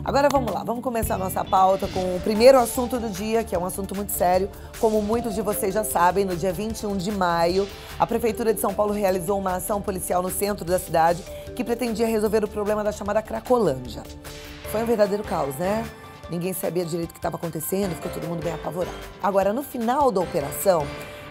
Agora vamos lá, vamos começar a nossa pauta com o primeiro assunto do dia, que é um assunto muito sério. Como muitos de vocês já sabem, no dia 21 de maio, a Prefeitura de São Paulo realizou uma ação policial no centro da cidade que pretendia resolver o problema da chamada Cracolândia. Foi um verdadeiro caos, né? Ninguém sabia direito o que estava acontecendo, ficou todo mundo bem apavorado. Agora, no final da operação,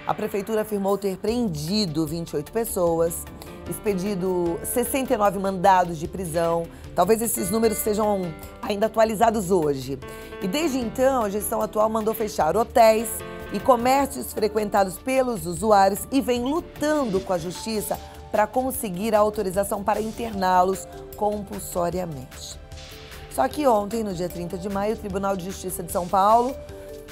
a Prefeitura afirmou ter preendido 28 pessoas, expedido 69 mandados de prisão. Talvez esses números sejam ainda atualizados hoje. E desde então, a gestão atual mandou fechar hotéis e comércios frequentados pelos usuários e vem lutando com a justiça para conseguir a autorização para interná-los compulsoriamente. Só que ontem, no dia 30 de maio, o Tribunal de Justiça de São Paulo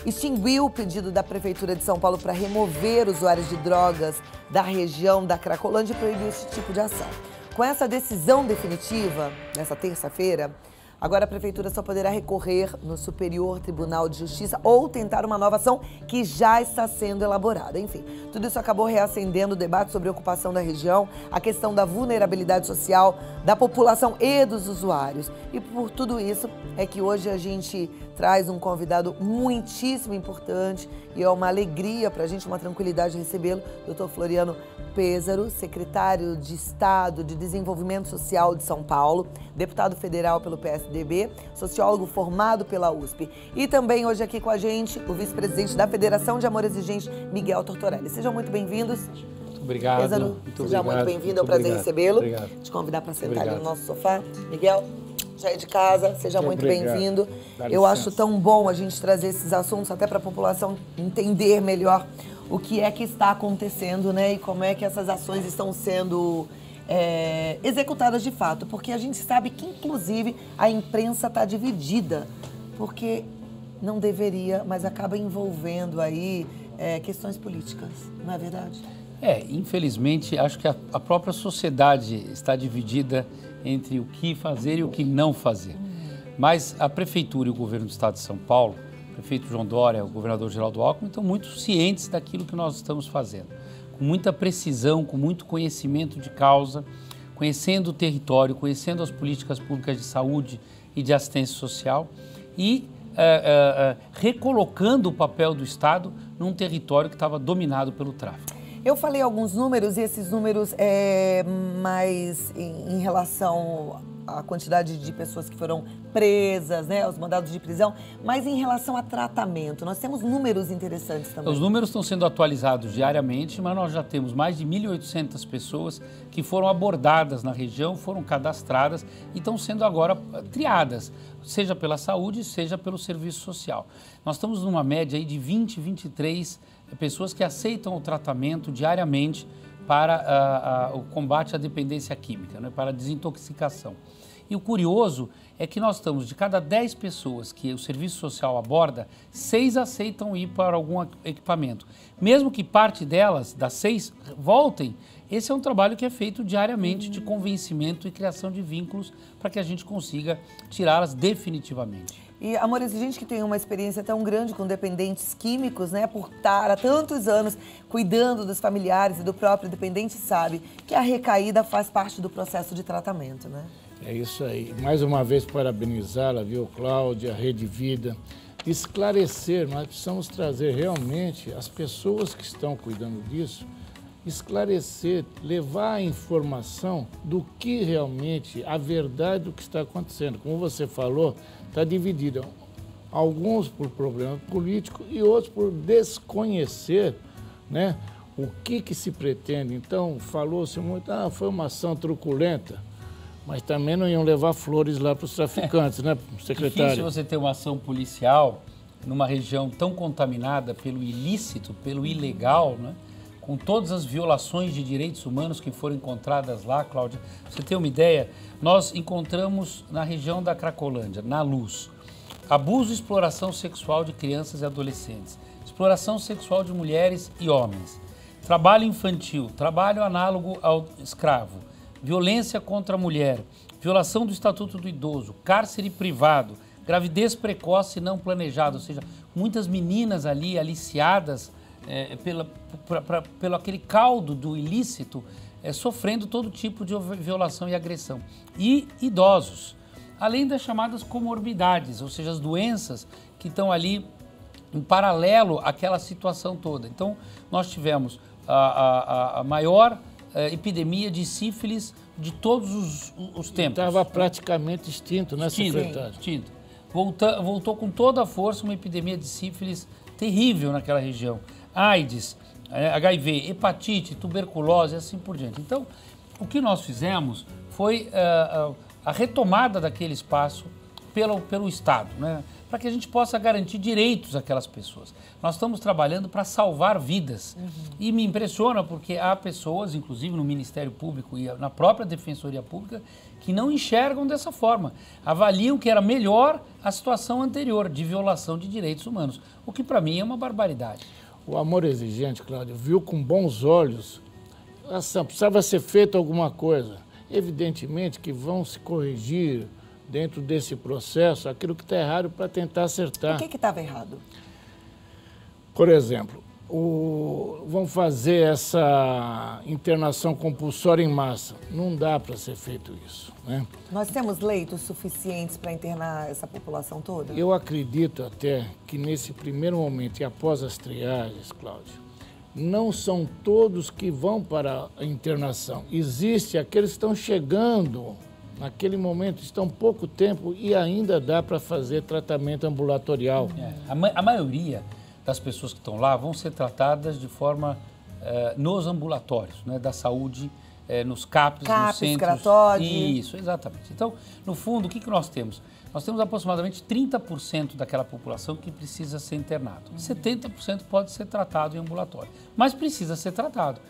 extinguiu o pedido da Prefeitura de São Paulo para remover usuários de drogas da região da Cracolândia e proibiu esse tipo de ação. Com essa decisão definitiva, nessa terça-feira, agora a Prefeitura só poderá recorrer no Superior Tribunal de Justiça ou tentar uma nova ação que já está sendo elaborada. Enfim, tudo isso acabou reacendendo o debate sobre a ocupação da região, a questão da vulnerabilidade social da população e dos usuários. E por tudo isso é que hoje a gente traz um convidado muitíssimo importante e é uma alegria para a gente, uma tranquilidade recebê-lo, Dr. Floriano Pêssaro, secretário de Estado de Desenvolvimento Social de São Paulo, deputado federal pelo PSDB, sociólogo formado pela USP. E também hoje aqui com a gente o vice-presidente da Federação de Amor Exigente, Miguel Tortorelli. Sejam muito bem-vindos. Muito obrigado. Pêssaro, seja muito bem-vindo, é um prazer recebê-lo. Te convidar para sentar ali no nosso sofá. Miguel, já é de casa, seja muito bem-vindo. Eu acho tão bom a gente trazer esses assuntos até para a população entender melhor o que é que está acontecendo, né? E como é que essas ações estão sendo executadas de fato. Porque a gente sabe que, inclusive, a imprensa está dividida. Porque não deveria, mas acaba envolvendo aí questões políticas, não é verdade? Infelizmente, acho que a própria sociedade está dividida entre o que fazer e o que não fazer. Mas a Prefeitura e o Governo do Estado de São Paulo, o prefeito João Dória, o governador Geraldo Alckmin, estão muito cientes daquilo que nós estamos fazendo. Com muita precisão, com muito conhecimento de causa, conhecendo o território, conhecendo as políticas públicas de saúde e de assistência social e recolocando o papel do Estado num território que estava dominado pelo tráfico. Eu falei alguns números e esses números mais em relação à quantidade de pessoas que foram presas, né, os mandados de prisão, mas em relação a tratamento. Nós temos números interessantes também. Os números estão sendo atualizados diariamente, mas nós já temos mais de 1.800 pessoas que foram abordadas na região, foram cadastradas e estão sendo agora triadas, seja pela saúde, seja pelo serviço social. Nós estamos numa média aí de 20, 23 pessoas que aceitam o tratamento diariamente para o combate à dependência química, né, para a desintoxicação. E o curioso é que nós estamos, de cada 10 pessoas que o serviço social aborda, 6 aceitam ir para algum equipamento. Mesmo que parte delas, das 6, voltem, esse é um trabalho que é feito diariamente de convencimento e criação de vínculos para que a gente consiga tirá-las definitivamente. E, Amor Exigente, que tem uma experiência tão grande com dependentes químicos, né, por estar há tantos anos cuidando dos familiares e do próprio dependente, sabe que a recaída faz parte do processo de tratamento, né? É isso aí. Mais uma vez, parabenizá-la, viu, Cláudia, Rede Vida. Esclarecer, nós precisamos trazer realmente as pessoas que estão cuidando disso, esclarecer, levar a informação do que realmente, a verdade do que está acontecendo. Como você falou, está dividida. Alguns por problema político e outros por desconhecer, né, o que se pretende. Então, falou-se muito, foi uma ação truculenta. Mas também não iam levar flores lá para os traficantes, né, secretário? É difícil você ter uma ação policial numa região tão contaminada pelo ilícito, pelo ilegal, né? Com todas as violações de direitos humanos que foram encontradas lá, Cláudia. Pra você ter uma ideia, nós encontramos na região da Cracolândia, na Luz, abuso e exploração sexual de crianças e adolescentes, exploração sexual de mulheres e homens, trabalho infantil, trabalho análogo ao escravo, violência contra a mulher, violação do Estatuto do Idoso, cárcere privado, gravidez precoce não planejada, ou seja, muitas meninas ali aliciadas pelo aquele caldo do ilícito, sofrendo todo tipo de violação e agressão. E idosos. além das chamadas comorbidades, ou seja, as doenças que estão ali em paralelo àquela situação toda. Então, nós tivemos a maior epidemia de sífilis de todos os tempos. Estava praticamente extinto, né, secretário? Extinto. Voltou com toda a força uma epidemia de sífilis terrível naquela região. AIDS, HIV, hepatite, tuberculose e assim por diante. Então, o que nós fizemos foi a retomada daquele espaço pelo Estado, né? Para que a gente possa garantir direitos àquelas pessoas. Nós estamos trabalhando para salvar vidas. E me impressiona porque há pessoas, inclusive no Ministério Público e na própria Defensoria Pública, que não enxergam dessa forma. Avaliam que era melhor a situação anterior de violação de direitos humanos, o que para mim é uma barbaridade. O Amor Exigente, Cláudio, viu com bons olhos, precisava ser feito alguma coisa. Evidentemente que vão se corrigir dentro desse processo aquilo que está errado para tentar acertar. O que estava errado? Por exemplo, vamos fazer essa internação compulsória em massa. Não dá para ser feito isso, né? Nós temos leitos suficientes para internar essa população toda? Eu acredito até que nesse primeiro momento e após as triagens, Cláudio, não são todos que vão para a internação. Existe aqueles que estão chegando naquele momento, estão pouco tempo e ainda dá para fazer tratamento ambulatorial. A maioria das pessoas que estão lá vão ser tratadas de forma nos ambulatórios, né, da saúde, nos CAPs, nos centros. Cratóide. Isso, exatamente. Então, no fundo, o que nós temos? Nós temos aproximadamente 30% daquela população que precisa ser internado. 70% pode ser tratado em ambulatório, mas precisa ser tratado.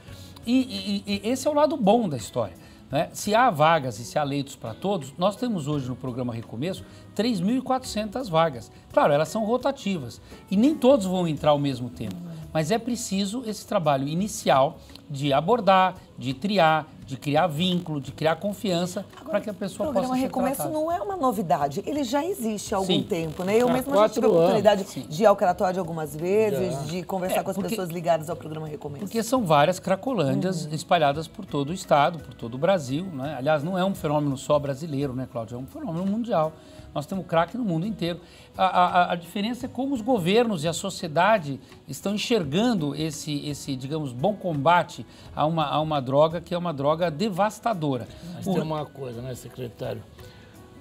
E esse é o lado bom da história, né? Se há vagas e se há leitos para todos, nós temos hoje no programa Recomeço 3.400 vagas. Claro, elas são rotativas e nem todos vão entrar ao mesmo tempo, mas é preciso esse trabalho inicial de abordar, de triar, de criar vínculo, de criar confiança para que a pessoa possa ser tratada. O programa Recomeço não é uma novidade, ele já existe há algum tempo, né? Eu mesma já tive a 4 oportunidade anos. de ir ao Cratóide algumas vezes, de conversar com as pessoas ligadas ao programa Recomeço. Porque são várias cracolândias espalhadas por todo o estado, por todo o Brasil, né? Aliás, não é um fenômeno só brasileiro, né, Cláudio? É um fenômeno mundial. Nós temos crack no mundo inteiro. A diferença é como os governos e a sociedade estão enxergando esse, digamos, bom combate a uma droga que é uma droga devastadora. Mas tem uma coisa, né, secretário?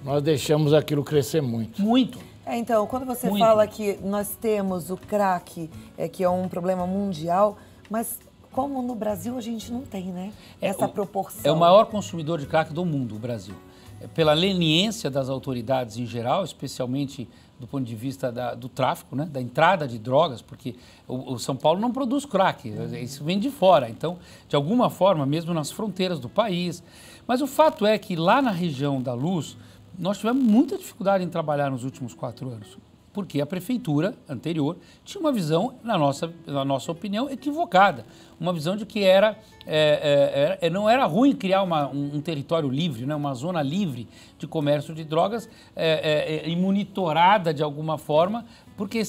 Nós deixamos aquilo crescer muito. Muito. Então, quando você fala que nós temos o crack, que é um problema mundial, mas como no Brasil a gente não tem, né? Essa proporção. É o maior consumidor de crack do mundo, o Brasil. Pela leniência das autoridades em geral, especialmente do ponto de vista do tráfico, né, da entrada de drogas, porque o São Paulo não produz crack, isso vem de fora. Então, de alguma forma, mesmo nas fronteiras do país. Mas o fato é que lá na região da Luz, nós tivemos muita dificuldade em trabalhar nos últimos 4 anos. Porque a prefeitura anterior tinha uma visão, na nossa opinião, equivocada. Uma visão de que não era ruim criar um território livre, né, uma zona livre de comércio de drogas e monitorada de alguma forma, porque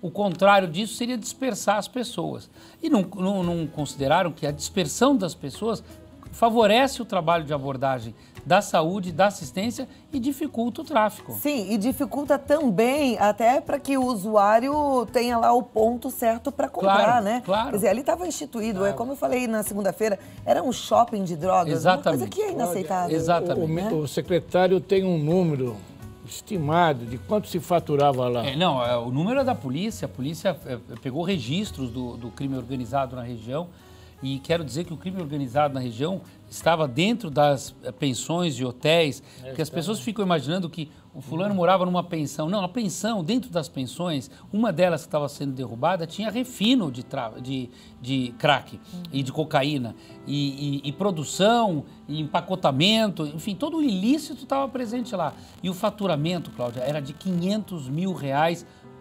o contrário disso seria dispersar as pessoas. E não consideraram que a dispersão das pessoas favorece o trabalho de abordagem da saúde, da assistência e dificulta o tráfico. Sim, e dificulta também até para que o usuário tenha lá o ponto certo para comprar, né? Claro. Quer dizer, ali estava instituído, como eu falei na segunda-feira, era um shopping de drogas, exatamente. Uma coisa que é inaceitável. Exatamente. O secretário tem um número estimado de quanto se faturava lá. O número é da polícia. A polícia pegou registros do crime organizado na região. E quero dizer que o crime organizado na região estava dentro das pensões e hotéis, porque as pessoas ficam imaginando que o fulano morava numa pensão. Não, a pensão, dentro das pensões, uma delas que estava sendo derrubada, tinha refino de crack e de cocaína, e produção, e empacotamento, enfim, todo o ilícito estava presente lá. E o faturamento, Cláudia, era de R$500 mil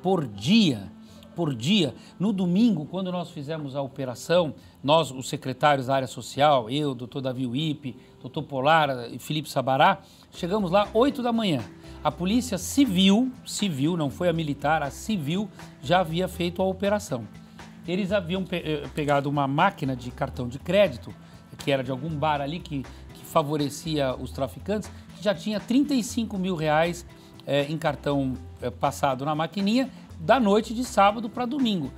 por dia. No domingo, quando nós fizemos a operação, nós, os secretários da área social, eu, doutor Davi Wippe, doutor Polar e Felipe Sabará, chegamos lá 8 da manhã. A polícia civil, não foi a militar, a civil já havia feito a operação. Eles haviam pegado uma máquina de cartão de crédito, que era de algum bar ali que favorecia os traficantes, que já tinha 35 mil reais em cartão passado na maquininha da noite de sábado para domingo.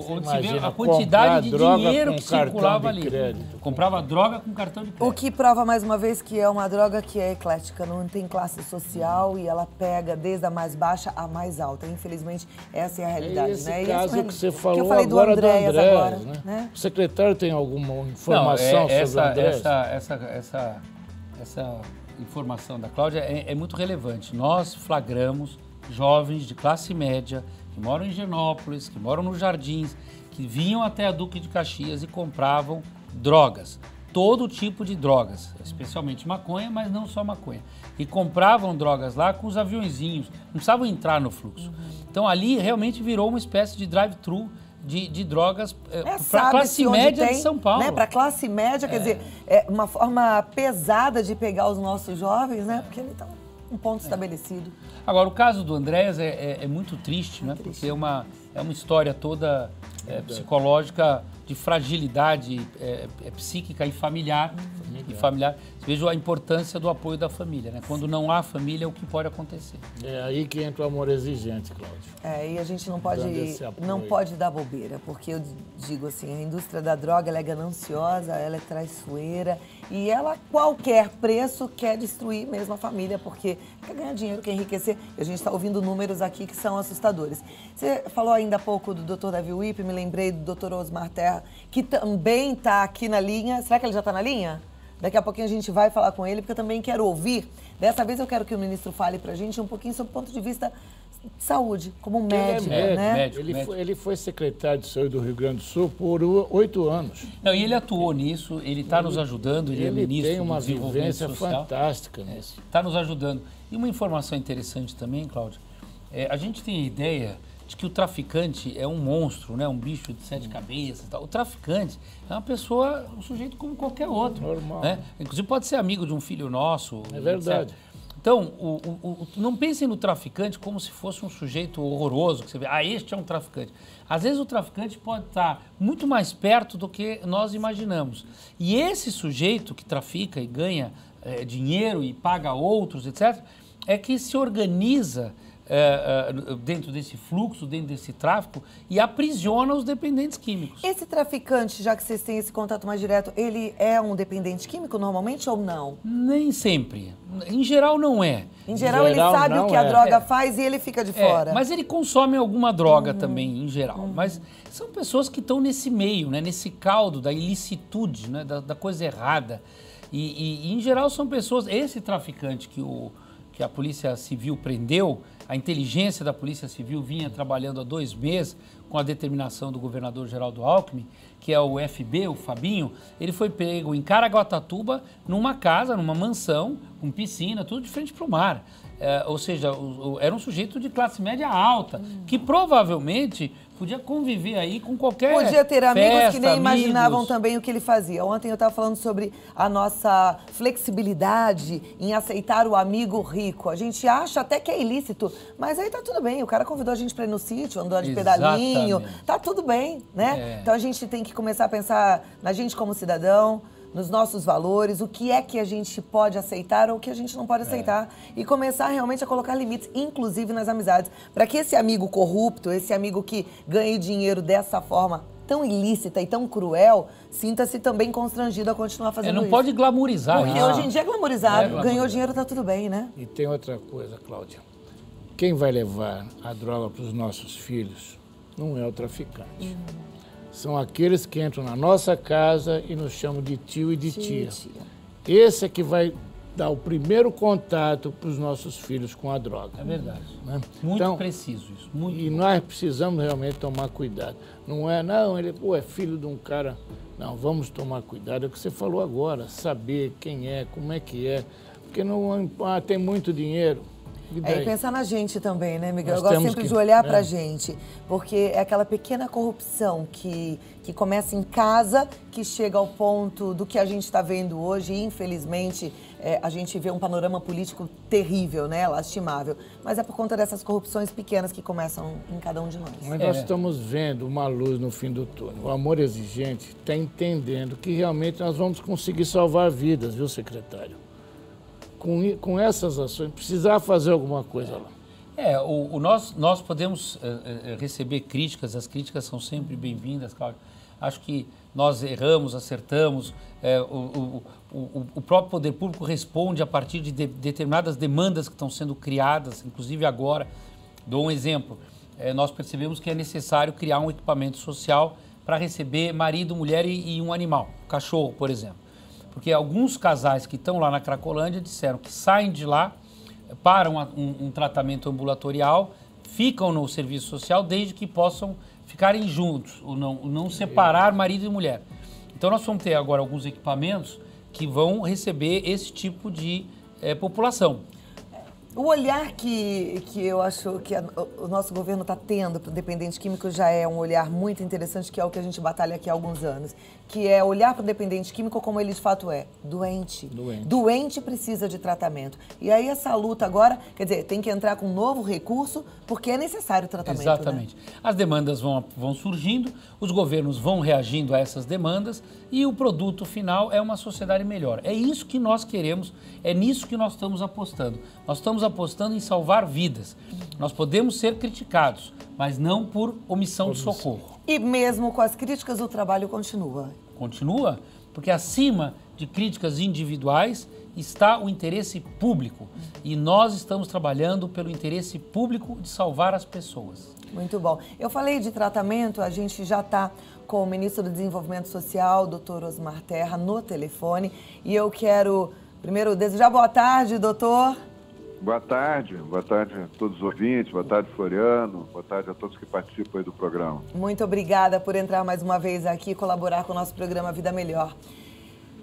Onde se vê a quantidade de dinheiro que circulava ali. Comprava droga com cartão de crédito. O que prova mais uma vez que é uma droga que é eclética, não tem classe social e ela pega desde a mais baixa à mais alta. Infelizmente, essa é a realidade. Esse né? caso que você falou que eu falei agora do Andréas agora, né? O secretário tem alguma informação sobre o Andréas? Essa informação da Cláudia é muito relevante. Nós flagramos jovens de classe média que moram em Higienópolis, que moram nos Jardins, que vinham até a Duque de Caxias e compravam drogas. Todo tipo de drogas, especialmente maconha, mas não só maconha. E compravam drogas lá com os aviõezinhos, não precisavam entrar no fluxo. Então ali realmente virou uma espécie de drive-thru de drogas para a classe média de São Paulo. Né? Para a classe média, quer dizer, é uma forma pesada de pegar os nossos jovens, né? Porque ele está um ponto estabelecido. Agora, o caso do Andréas é muito triste, né? Porque é uma história toda psicológica de fragilidade psíquica e familiar. Veja a importância do apoio da família, né? Quando não há família, o que pode acontecer. É aí que entra o amor exigente, Cláudio. E a gente não pode dar bobeira, porque eu digo assim, a indústria da droga ela é gananciosa, ela é traiçoeira e ela, a qualquer preço, quer destruir mesmo a família, porque quer ganhar dinheiro, quer enriquecer. E a gente está ouvindo números aqui que são assustadores. Você falou ainda há pouco do Dr. Davi Wipe, me lembrei do Dr. Osmar Terra, que também está aqui na linha. Será que ele já está na linha? Daqui a pouquinho a gente vai falar com ele, porque eu também quero ouvir. Dessa vez eu quero que o ministro fale para a gente um pouquinho sobre o ponto de vista de saúde, como médico, né? Ele foi secretário de saúde do Rio Grande do Sul por 8 anos. Não, e ele atuou nisso, ele está nos ajudando, ele é ministro tem uma do Desenvolvimento vivência Social. fantástica nisso. Está nos ajudando. E uma informação interessante também, Cláudia, a gente tem a ideia de que o traficante é um monstro, né? Um bicho de 7 cabeças. Tal. O traficante é uma pessoa, um sujeito como qualquer outro. Normal. Né? Inclusive pode ser amigo de um filho nosso. É verdade. Etc. Então, não pensem no traficante como se fosse um sujeito horroroso, que você vê, este é um traficante. Às vezes o traficante pode estar muito mais perto do que nós imaginamos. E esse sujeito que trafica e ganha dinheiro e paga outros, etc., é que se organiza dentro desse fluxo, dentro desse tráfico e aprisiona os dependentes químicos. Esse traficante, já que vocês têm esse contato mais direto, ele é um dependente químico normalmente ou não? Nem sempre. Em geral não é. Em geral ele sabe o que a droga faz e ele fica de fora. Mas ele consome alguma droga também, em geral. Mas são pessoas que estão nesse meio, né, nesse caldo da ilicitude, né, da coisa errada. E em geral são pessoas... Esse traficante que a Polícia Civil prendeu, a inteligência da Polícia Civil vinha trabalhando há 2 meses com a determinação do governador Geraldo Alckmin, que é o FB, o Fabinho. Ele foi pego em Caraguatatuba, numa casa, numa mansão, com piscina, tudo de frente para o mar. Ou seja, era um sujeito de classe média alta, que provavelmente podia conviver aí com qualquer Podia ter amigos festa, que nem imaginavam amigos. também o que ele fazia. Ontem eu estava falando sobre a nossa flexibilidade em aceitar o amigo rico. A gente acha até que é ilícito, mas aí tá tudo bem. O cara convidou a gente para ir no sítio, andar de pedalinho, tá tudo bem, né? Então a gente tem que começar a pensar na gente como cidadão, nos nossos valores, o que é que a gente pode aceitar ou o que a gente não pode aceitar. E começar realmente a colocar limites, inclusive nas amizades, para que esse amigo corrupto, esse amigo que ganhe dinheiro dessa forma tão ilícita e tão cruel, sinta-se também constrangido a continuar fazendo isso. Não pode glamorizar Porque hoje em dia é glamorizado, ganhou dinheiro, tá tudo bem, né? E tem outra coisa, Cláudia. Quem vai levar a droga para os nossos filhos não é o traficante. São aqueles que entram na nossa casa e nos chamam de tio e de tia. Esse é que vai dar o primeiro contato para os nossos filhos com a droga. É verdade. Né? Muito então, preciso isso. Muito e nós precisamos realmente tomar cuidado. Não é, ele é filho de um cara. Não, vamos tomar cuidado. É o que você falou agora, saber quem é, como é que é. Porque não tem muito dinheiro. E pensar na gente também, né, Miguel? Eu gosto sempre de olhar pra gente, porque é aquela pequena corrupção que começa em casa, que chega ao ponto do que a gente está vendo hoje, e infelizmente a gente vê um panorama político terrível, né, lastimável, mas é por conta dessas corrupções pequenas que começam em cada um de nós. Mas nós estamos vendo uma luz no fim do túnel. O amor exigente está entendendo que realmente nós vamos conseguir salvar vidas, viu, secretário? com essas ações, precisar fazer alguma coisa lá. Nós podemos receber críticas, as críticas são sempre bem-vindas, Cláudio. Acho que nós erramos, acertamos, o próprio poder público responde a partir de determinadas demandas que estão sendo criadas, inclusive agora. Dou um exemplo, nós percebemos que é necessário criar um equipamento social para receber marido, mulher e um animal, cachorro, por exemplo. Porque alguns casais que estão lá na Cracolândia disseram que saem de lá, param um tratamento ambulatorial, ficam no serviço social desde que possam ficarem juntos, ou não separar marido e mulher. Então nós vamos ter agora alguns equipamentos que vão receber esse tipo de população. O olhar que eu acho que o nosso governo está tendo para o dependente químico já é um olhar muito interessante, que é o que a gente batalha aqui há alguns anos, que é olhar para o dependente químico como ele de fato é, doente. Doente precisa de tratamento. E aí essa luta agora, quer dizer, tem que entrar com um novo recurso, porque é necessário o tratamento. Exatamente. Né? As demandas vão surgindo, os governos vão reagindo a essas demandas e o produto final é uma sociedade melhor. É isso que nós queremos, é nisso que nós estamos apostando. Nós estamos apostando em salvar vidas. Nós podemos ser criticados, mas não por omissão de socorro. E mesmo com as críticas, o trabalho continua. Continua, porque acima de críticas individuais está o interesse público. E nós estamos trabalhando pelo interesse público de salvar as pessoas. Muito bom. Eu falei de tratamento, a gente já está com o ministro do Desenvolvimento Social, doutor Osmar Terra, no telefone. E eu quero, primeiro, desejar boa tarde, doutor. Boa tarde a todos os ouvintes, boa tarde, Floriano, boa tarde a todos que participam aí do programa. Muito obrigada por entrar mais uma vez aqui e colaborar com o nosso programa Vida Melhor.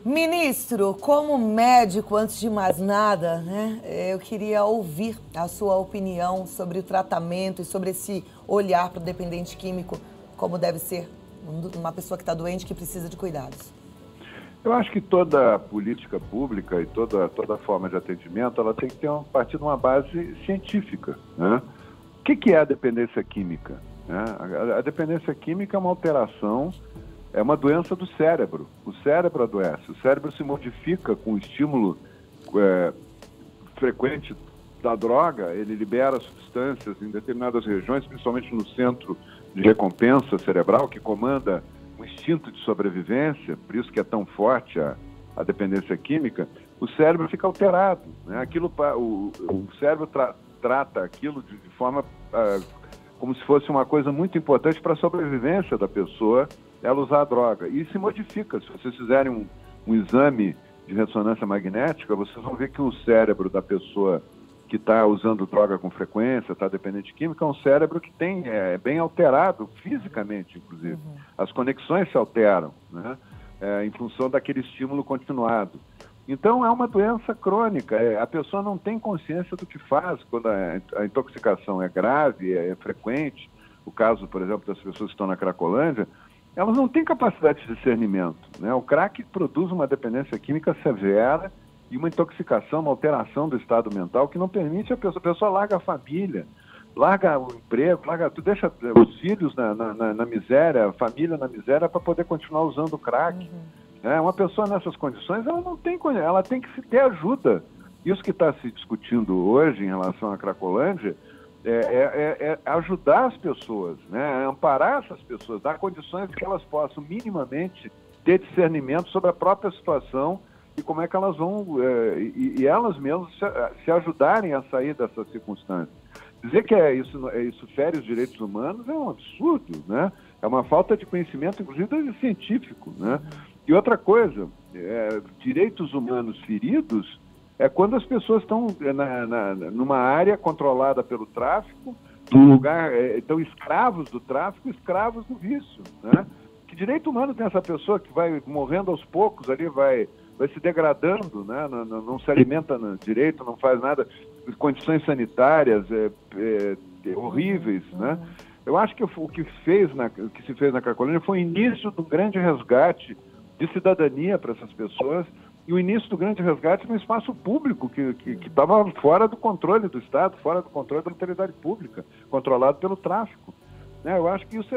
Ministro, como médico, antes de mais nada, né, eu queria ouvir a sua opinião sobre o tratamento e sobre esse olhar para o dependente químico, como deve ser uma pessoa que está doente que precisa de cuidados. Eu acho que toda política pública e toda forma de atendimento, ela tem que ter partir de uma base científica, né? O que é a dependência química? Né? A dependência química é uma alteração, é uma doença do cérebro. O cérebro adoece, o cérebro se modifica com o estímulo frequente da droga, ele libera substâncias em determinadas regiões, principalmente no centro de recompensa cerebral, que comanda o instinto de sobrevivência, por isso que é tão forte a dependência química. O cérebro fica alterado, né? O cérebro trata aquilo de forma como se fosse uma coisa muito importante para a sobrevivência da pessoa, ela usar a droga. E se modifica. Se vocês fizerem um exame de ressonância magnética, vocês vão ver que o cérebro da pessoa que está usando droga com frequência, está dependente de química, é um cérebro que é bem alterado fisicamente, inclusive. As conexões se alteram, né? Em função daquele estímulo continuado. Então, é uma doença crônica. A pessoa não tem consciência do que faz quando a intoxicação é grave, é frequente. O caso, por exemplo, das pessoas que estão na Cracolândia, elas não têm capacidade de discernimento, né? O crack produz uma dependência química severa e uma intoxicação, uma alteração do estado mental que não permite a pessoa larga a família, larga o emprego, larga tudo, deixa os filhos na miséria, a família na miséria para poder continuar usando o crack. Uma pessoa nessas condições, ela tem que ter ajuda. Isso que está se discutindo hoje em relação à Cracolândia é ajudar as pessoas, né? Amparar essas pessoas, dar condições de que elas possam minimamente ter discernimento sobre a própria situação e como é que elas vão, e elas mesmas se ajudarem a sair dessas circunstâncias. Dizer que isso fere os direitos humanos é um absurdo, né? É uma falta de conhecimento, inclusive científico, né? E outra coisa, direitos humanos feridos é quando as pessoas estão numa área controlada pelo tráfico, num lugar, estão escravos do tráfico, escravos do vício, né? Que direito humano tem essa pessoa que vai morrendo aos poucos ali, vai se degradando, né? Não se alimenta direito, não faz nada, condições sanitárias horríveis, né? Eu acho que o que se fez na Cracolândia foi o início do grande resgate de cidadania para essas pessoas e o início do grande resgate no espaço público que estava fora do controle do Estado, fora do controle da autoridade pública, controlado pelo tráfico. Eu acho que isso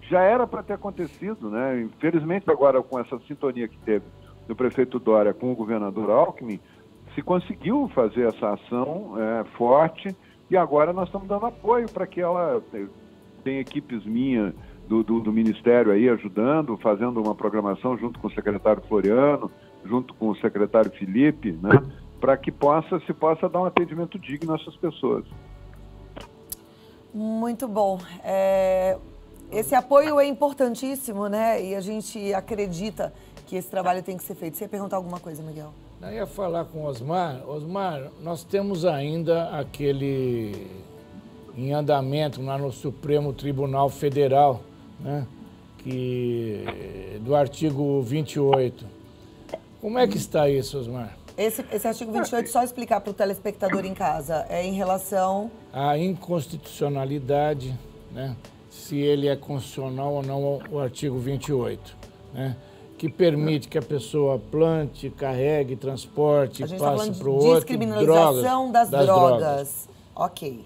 já era para ter acontecido, né? Infelizmente agora com essa sintonia que teve do prefeito Dória com o governador Alckmin, se conseguiu fazer essa ação forte, e agora nós estamos dando apoio para que ela... Tem equipes minhas do Ministério aí ajudando, fazendo uma programação junto com o secretário Floriano, junto com o secretário Felipe, né, para que se possa dar um atendimento digno a essas pessoas. Muito bom. Esse apoio é importantíssimo, né? E a gente acredita que esse trabalho tem que ser feito. Você ia perguntar alguma coisa, Miguel? Eu ia falar com o Osmar. Osmar, nós temos ainda aquele em andamento lá no Supremo Tribunal Federal, né? Do artigo 28. Como é que está isso, Osmar? Esse artigo 28, só explicar para o telespectador em casa, é em relação... à inconstitucionalidade, né? Se ele é constitucional ou não, o artigo 28, né? Que permite que a pessoa plante, carregue, transporte, passe para o outro... A gente está falando de descriminalização das drogas. Ok.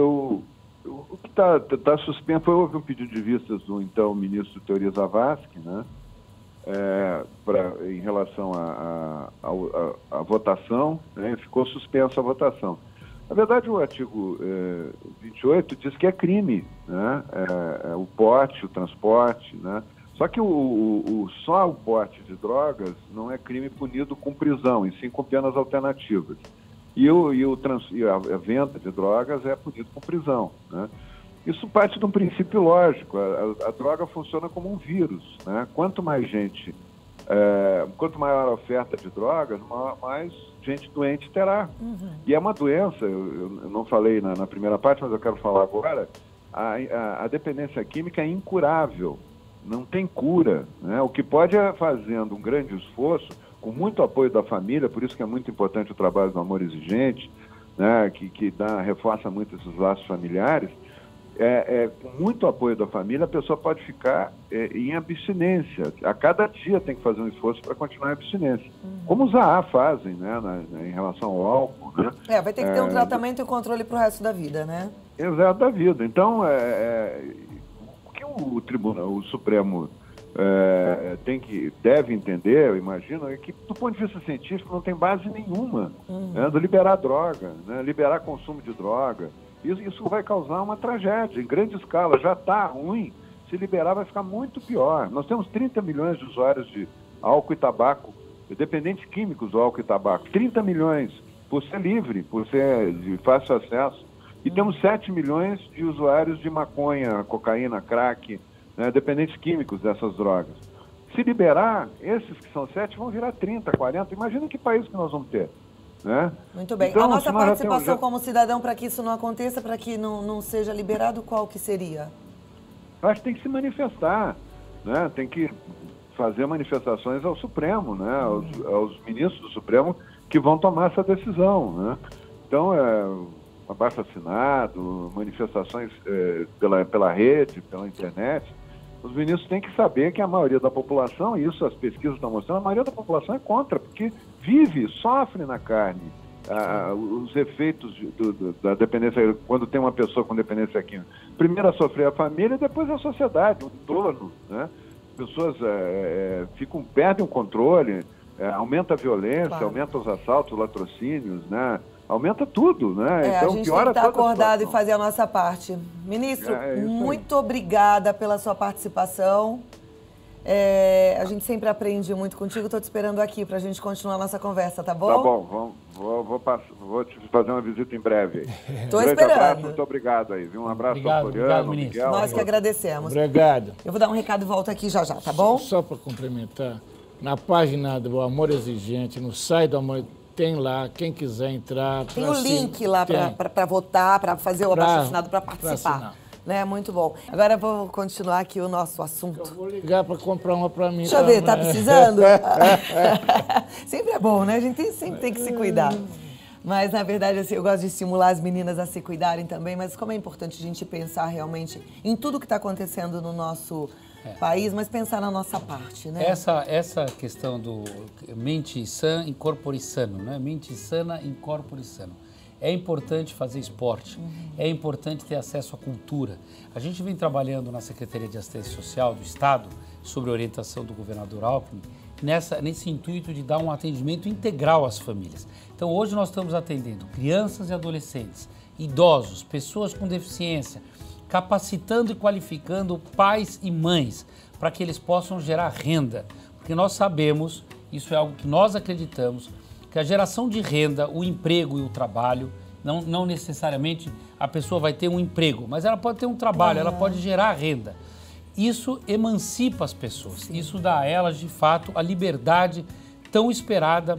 O que está suspenso, houve um pedido de vistas do então ministro Teori Zavascki, né? Em relação à votação, né? Ficou suspensa a votação. Na verdade, o artigo 28 diz que é crime, né? O porte, o transporte, né? Só que só o porte de drogas não é crime punido com prisão, e sim com penas alternativas. E a venda de drogas é punido com prisão, né? Isso parte de um princípio lógico. A droga funciona como um vírus, né? Quanto mais gente, quanto maior a oferta de drogas, mais gente doente terá. Uhum. E é uma doença, eu não falei na primeira parte, mas eu quero falar agora, a dependência química é incurável, não tem cura, né? O que pode é fazendo um grande esforço, com muito apoio da família, por isso que é muito importante o trabalho do Amor Exigente, né? Que reforça muito esses laços familiares. Com muito apoio da família, a pessoa pode ficar em abstinência. A cada dia tem que fazer um esforço para continuar em abstinência. Uhum. Como os AA fazem, né, em relação ao álcool. Né? Vai ter que ter um tratamento e controle para o resto da vida, né? Exato, da vida. Então, o que o Supremo deve entender, eu imagino, é que, do ponto de vista científico, não tem base nenhuma, né, de liberar droga, né, liberar consumo de droga. Isso vai causar uma tragédia em grande escala. Já está ruim, se liberar vai ficar muito pior. Nós temos 30 milhões de usuários de álcool e tabaco, dependentes químicos do álcool e tabaco. 30 milhões, por ser livre, por ser de fácil acesso. E temos 7 milhões de usuários de maconha, cocaína, crack, né, dependentes químicos dessas drogas. Se liberar, esses que são 7 vão virar 30, 40. Imagina que país que nós vamos ter. Né? Muito bem. Então, a nossa participação como cidadão para que isso não aconteça, para que não seja liberado, qual que seria? Eu acho que tem que se manifestar, né? Tem que fazer manifestações ao Supremo, né? Aos ministros do Supremo que vão tomar essa decisão, né? Então, abaixo-assinado, manifestações pela rede, pela internet. Os ministros têm que saber que a maioria da população, e isso as pesquisas estão mostrando, a maioria da população é contra, porque sofre na carne os efeitos da dependência, quando tem uma pessoa com dependência química. Primeiro a sofrer a família e depois a sociedade, o entorno, né? Pessoas perdem o controle, aumenta a violência, claro. Aumenta os assaltos, os latrocínios, né? Aumenta tudo, né? Então, a gente tem que estar acordado e fazer a nossa parte. Ministro, muito obrigada pela sua participação. A gente sempre aprende muito contigo. Estou te esperando aqui para a gente continuar a nossa conversa, tá bom? Tá bom, vou te fazer uma visita em breve. Estou esperando. Abraço, muito obrigado aí. Um abraço ao Floriano, Miguel. Nós que agradecemos. Obrigado. Eu vou dar um recado e volto aqui já, tá bom? Só para complementar, na página do Amor Exigente, no site do Amor, tem lá, quem quiser entrar. Tem o link lá para votar, para fazer o abaixo-assinado, para participar. Né? Muito bom. Agora eu vou continuar aqui o nosso assunto. Eu vou ligar para comprar uma para mim. Deixa eu ver, tá precisando? Sempre é bom, né? A gente sempre tem que se cuidar. Mas, na verdade, assim, eu gosto de estimular as meninas a se cuidarem também, mas como é importante a gente pensar realmente em tudo que está acontecendo no nosso país, mas pensar na nossa parte, né? Essa questão do mente sã, incorpore sano, né? Mente sana, incorpore sano. É importante fazer esporte, é importante ter acesso à cultura. A gente vem trabalhando na Secretaria de Assistência Social do Estado sobre a orientação do governador Alckmin, nesse intuito de dar um atendimento integral às famílias. Então, hoje nós estamos atendendo crianças e adolescentes, idosos, pessoas com deficiência, capacitando e qualificando pais e mães para que eles possam gerar renda. Porque nós sabemos, isso é algo que nós acreditamos, que a geração de renda, o emprego e o trabalho, não necessariamente a pessoa vai ter um emprego, mas ela pode ter um trabalho, ela pode gerar renda. Isso emancipa as pessoas, isso dá a elas, de fato, a liberdade tão esperada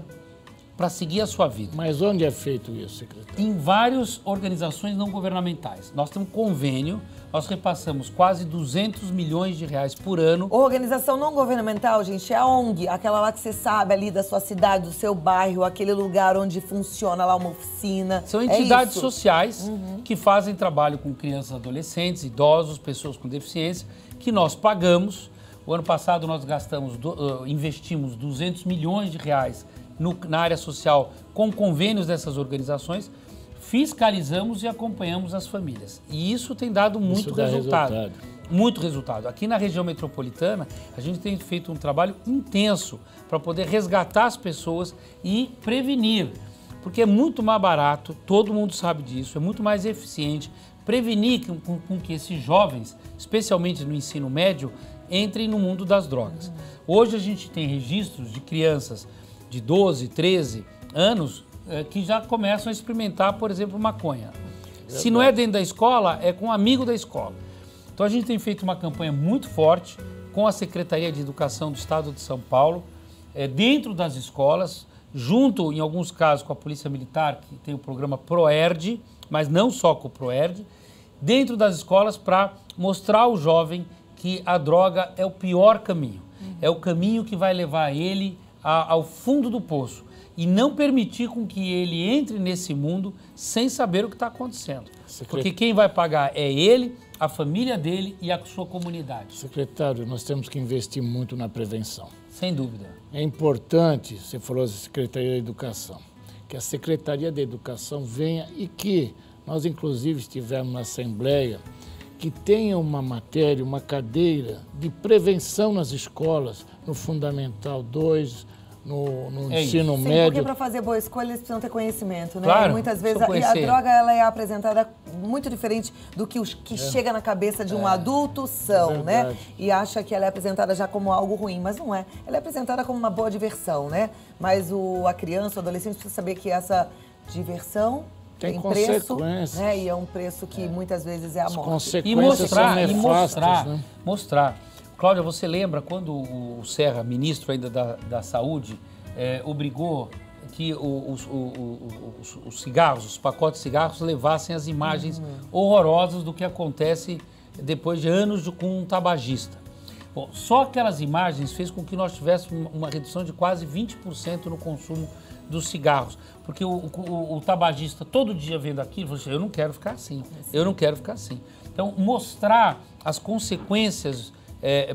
para seguir a sua vida. Mas onde é feito isso, secretário? Em várias organizações não governamentais. Nós temos um convênio, nós repassamos quase 200 milhões de reais por ano. Organização não governamental, gente, é a ONG, aquela lá que você sabe ali da sua cidade, do seu bairro, aquele lugar onde funciona lá uma oficina. São entidades sociais que fazem trabalho com crianças, adolescentes, idosos, pessoas com deficiência, que nós pagamos. O ano passado nós investimos 200 milhões de reais na área social com convênios dessas organizações, fiscalizamos e acompanhamos as famílias. E isso tem dado muito resultado. Muito resultado. Aqui na região metropolitana, a gente tem feito um trabalho intenso para poder resgatar as pessoas e prevenir. Porque é muito mais barato, todo mundo sabe disso, é muito mais eficiente prevenir com que esses jovens, especialmente no ensino médio, entrem no mundo das drogas. Hoje a gente tem registros de crianças de 12, 13 anos que já começam a experimentar, por exemplo, maconha. Se não é dentro da escola, é com um amigo da escola. Então a gente tem feito uma campanha muito forte com a Secretaria de Educação do Estado de São Paulo, dentro das escolas, junto, em alguns casos, com a Polícia Militar, que tem o programa ProERD, mas não só com o ProERD, dentro das escolas para mostrar ao jovem que a droga é o pior caminho. É o caminho que vai levar ele ao fundo do poço e não permitir com que ele entre nesse mundo sem saber o que está acontecendo. Porque quem vai pagar é ele, a família dele e a sua comunidade. Secretário, nós temos que investir muito na prevenção. Sem dúvida. É importante, você falou da Secretaria da Educação, que a Secretaria da Educação venha e que nós, inclusive, estivemos na Assembleia, que tenha uma matéria, uma cadeira de prevenção nas escolas, no Fundamental 2, no ensino médio. Porque para fazer boa escolha eles precisam ter conhecimento, né? Claro, e muitas vezes a droga ela é apresentada muito diferente do que chega na cabeça de um adulto são, né? E acha que ela é apresentada já como algo ruim, mas não é. Ela é apresentada como uma boa diversão, né? Mas a criança, o adolescente precisa saber que essa diversão tem preço, né? E é um preço que muias vezes é a morte. E mostrar. Cláudia, você lembra quando o Serra, ministro ainda da Saúde, obrigou que os cigarros, os pacotes de cigarros, levassem as imagens horrorosas do que acontece depois de anos com um tabagista. Bom, só aquelas imagens fez com que nós tivéssemos uma redução de quase 20% no consumo dos cigarros. Porque o tabagista, todo dia vendo aquilo, falou assim, eu não quero ficar assim, eu não quero ficar assim. Então, mostrar as consequências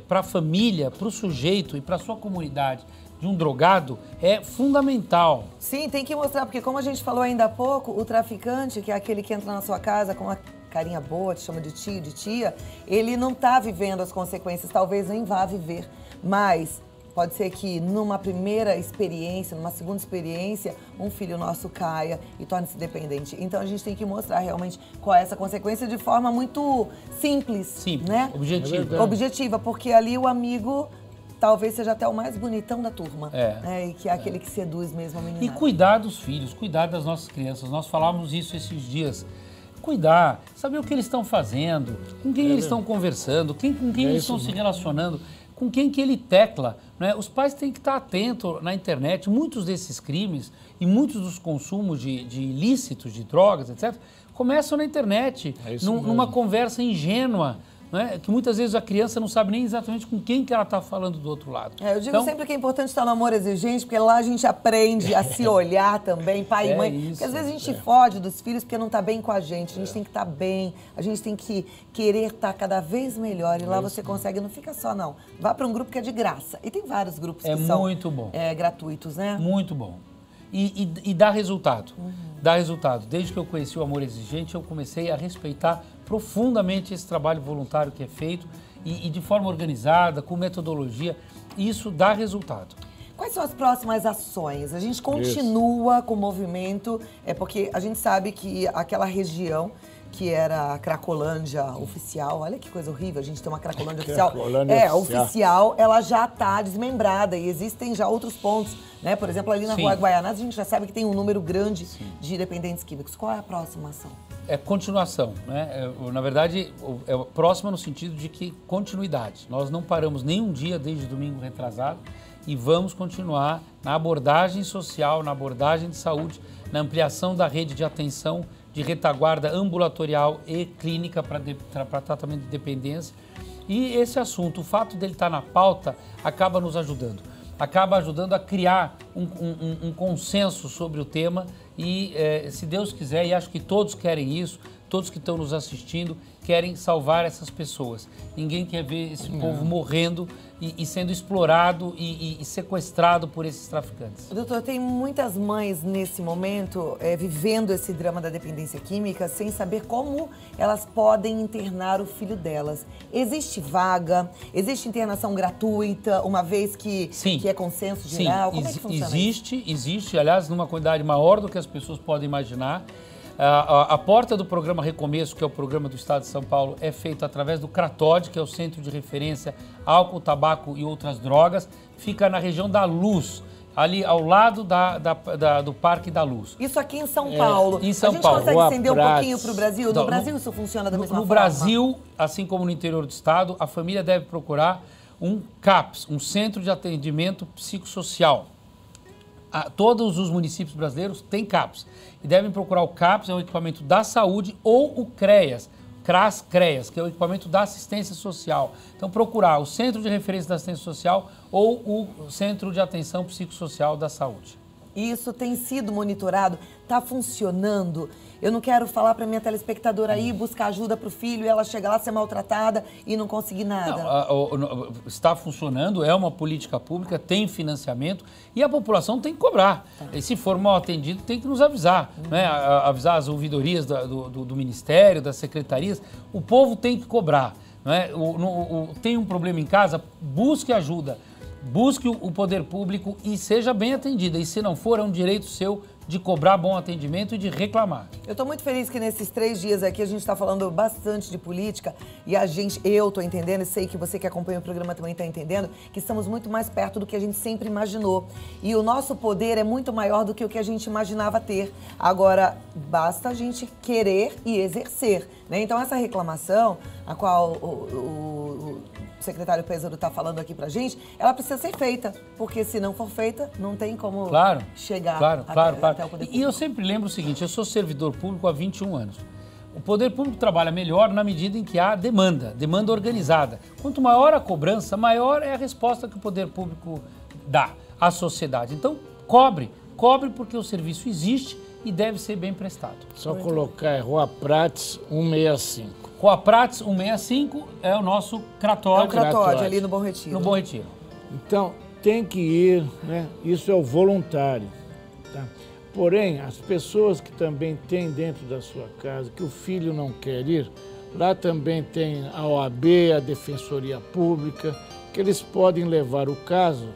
para a família, para o sujeito e para a sua comunidade de um drogado é fundamental. Sim, tem que mostrar, porque como a gente falou ainda há pouco, o traficante, que é aquele que entra na sua casa com uma carinha boa, te chama de tio, de tia, ele não está vivendo as consequências, talvez nem vá viver, mas pode ser que numa primeira experiência, numa segunda experiência, um filho nosso caia e torne-se dependente. Então a gente tem que mostrar realmente qual é essa consequência de forma muito simples, né? Objetiva, porque ali o amigo talvez seja até o mais bonitão da turma, né? E que é aquele que seduz mesmo a menina. E cuidar dos filhos, cuidar das nossas crianças. Nós falávamos isso esses dias. Cuidar, saber o que eles estão fazendo, com quem eles estão conversando, com quem eles estão se relacionando, com quem que ele tecla, né? Os pais têm que estar atentos na internet. Muitos desses crimes e muitos dos consumos de ilícitos, de drogas, etc., começam na internet, numa conversa ingênua, né? Que muitas vezes a criança não sabe nem exatamente com quem que ela está falando do outro lado. Eu digo sempre que é importante estar no amor exigente, porque lá a gente aprende a se olhar também, pai e mãe. Porque às vezes a gente fode dos filhos porque não está bem com a gente tem que estar bem, a gente tem que querer estar cada vez melhor. E lá você consegue, não fica só não. Vá para um grupo que é de graça. E tem vários grupos que são muito bom. Gratuitos, né? Muito bom. E dá resultado. Dá resultado. Desde que eu conheci o Amor Exigente, eu comecei a respeitar profundamente esse trabalho voluntário que é feito e de forma organizada, com metodologia, isso dá resultado. Quais são as próximas ações? A gente continua com o movimento, porque a gente sabe que aquela região que era a Cracolândia oficial, olha que coisa horrível, a gente tem uma Cracolândia oficial. Oficial, ela já está desmembrada e existem já outros pontos, né? Por exemplo, ali na Rua Guaianazes, a gente já sabe que tem um número grande de dependentes químicos. Qual é a próxima ação? É continuação, né? Na verdade, é próxima no sentido de que continuidade. Nós não paramos nenhum dia desde domingo retrasado e vamos continuar na abordagem social, na abordagem de saúde, na ampliação da rede de atenção de retaguarda ambulatorial e clínica para tratamento de dependência. E esse assunto, o fato dele estar na pauta, acaba nos ajudando. Acaba ajudando a criar um consenso sobre o tema e, se Deus quiser, e acho que todos querem isso, todos que estão nos assistindo querem salvar essas pessoas. Ninguém quer ver esse povo morrendo e sendo explorado e sequestrado por esses traficantes. Doutor, tem muitas mães nesse momento vivendo esse drama da dependência química sem saber como elas podem internar o filho delas. Existe vaga? Existe internação gratuita, uma vez que é consenso geral? Como é que funciona isso? Existe, aliás, numa quantidade maior do que as pessoas podem imaginar. A porta do programa Recomeço, que é o programa do Estado de São Paulo, é feita através do CRATOD, que é o Centro de Referência Álcool, Tabaco e Outras Drogas. Fica na região da Luz, ali ao lado do Parque da Luz. Isso aqui em São Paulo. Em São Paulo. A gente consegue estender um pouquinho para o Brasil? No Brasil isso funciona da mesma forma? No Brasil, assim como no interior do estado, a família deve procurar um CAPS, um Centro de Atendimento Psicossocial. Todos os municípios brasileiros têm CAPS e devem procurar o CAPS, é o equipamento da saúde, ou o CREAS, CRAS-CREAS, que é o equipamento da assistência social. Então, procurar o Centro de Referência da Assistência Social ou o Centro de Atenção Psicossocial da Saúde. Isso tem sido monitorado? Está funcionando? Eu não quero falar para minha telespectadora ir buscar ajuda para o filho e ela chegar lá ser maltratada e não conseguir nada. Não, está funcionando, é uma política pública, tem financiamento e a população tem que cobrar. E se for mal atendido, tem que nos avisar, né? Avisar as ouvidorias do Ministério, das secretarias. O povo tem que cobrar, né? Tem um problema em casa, busque ajuda. Busque o poder público e seja bem atendida. E se não for, é um direito seu de cobrar bom atendimento e de reclamar. Eu estou muito feliz que nesses 3 dias aqui a gente está falando bastante de política e eu estou entendendo e sei que você que acompanha o programa também está entendendo que estamos muito mais perto do que a gente sempre imaginou. E o nosso poder é muito maior do que o que a gente imaginava ter. Agora, basta a gente querer e exercer, né? Então essa reclamação, a qual o secretário Péssaro está falando aqui pra gente, ela precisa ser feita, porque se não for feita, não tem como chegar até o poder público. E eu sempre lembro o seguinte, eu sou servidor público há 21 anos. O poder público trabalha melhor na medida em que há demanda organizada. Quanto maior a cobrança, maior é a resposta que o poder público dá à sociedade. Então, cobre porque o serviço existe e deve ser bem prestado. Só colocar Rua Prates 165. Rua Prates 165 é o nosso CRATOD. É o CRATOD, ali no Bom Retiro. No Bom Retiro. Então, tem que ir, né? Isso é o voluntário. Tá? Porém, as pessoas que também têm dentro da sua casa, que o filho não quer ir, lá também tem a OAB, a Defensoria Pública, que eles podem levar o caso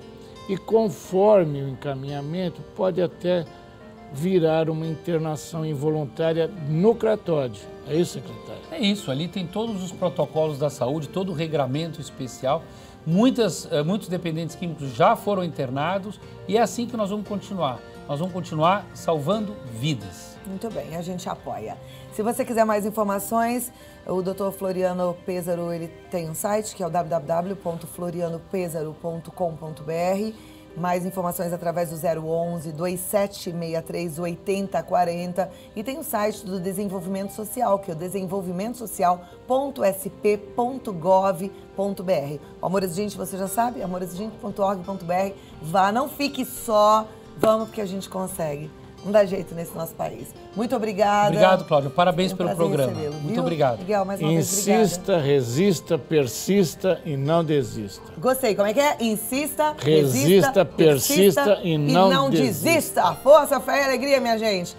e, conforme o encaminhamento, pode até virar uma internação involuntária no CRATOD. É isso, secretário? É isso, ali tem todos os protocolos da saúde, todo o regramento especial. Muitos dependentes químicos já foram internados e é assim que nós vamos continuar. Nós vamos continuar salvando vidas. Muito bem, a gente apoia. Se você quiser mais informações, o Dr. Floriano Péssaro, ele tem um site que é o www.florianopesaro.com.br. Mais informações através do 011 2763 8040 e tem o site do Desenvolvimento Social, que é o desenvolvimentosocial.sp.gov.br. O Amor Exigente, você já sabe, amorexigente.org.br. Vá, não fique só, vamos porque a gente consegue. Não dá jeito nesse nosso país. Muito obrigada. Obrigado, Cláudio. Parabéns pelo programa. Muito obrigado. Miguel, mais uma vez, insista, resista, persista e não desista. Gostei. Como é que é? Insista, resista, persista e não desista. Força, fé e alegria, minha gente.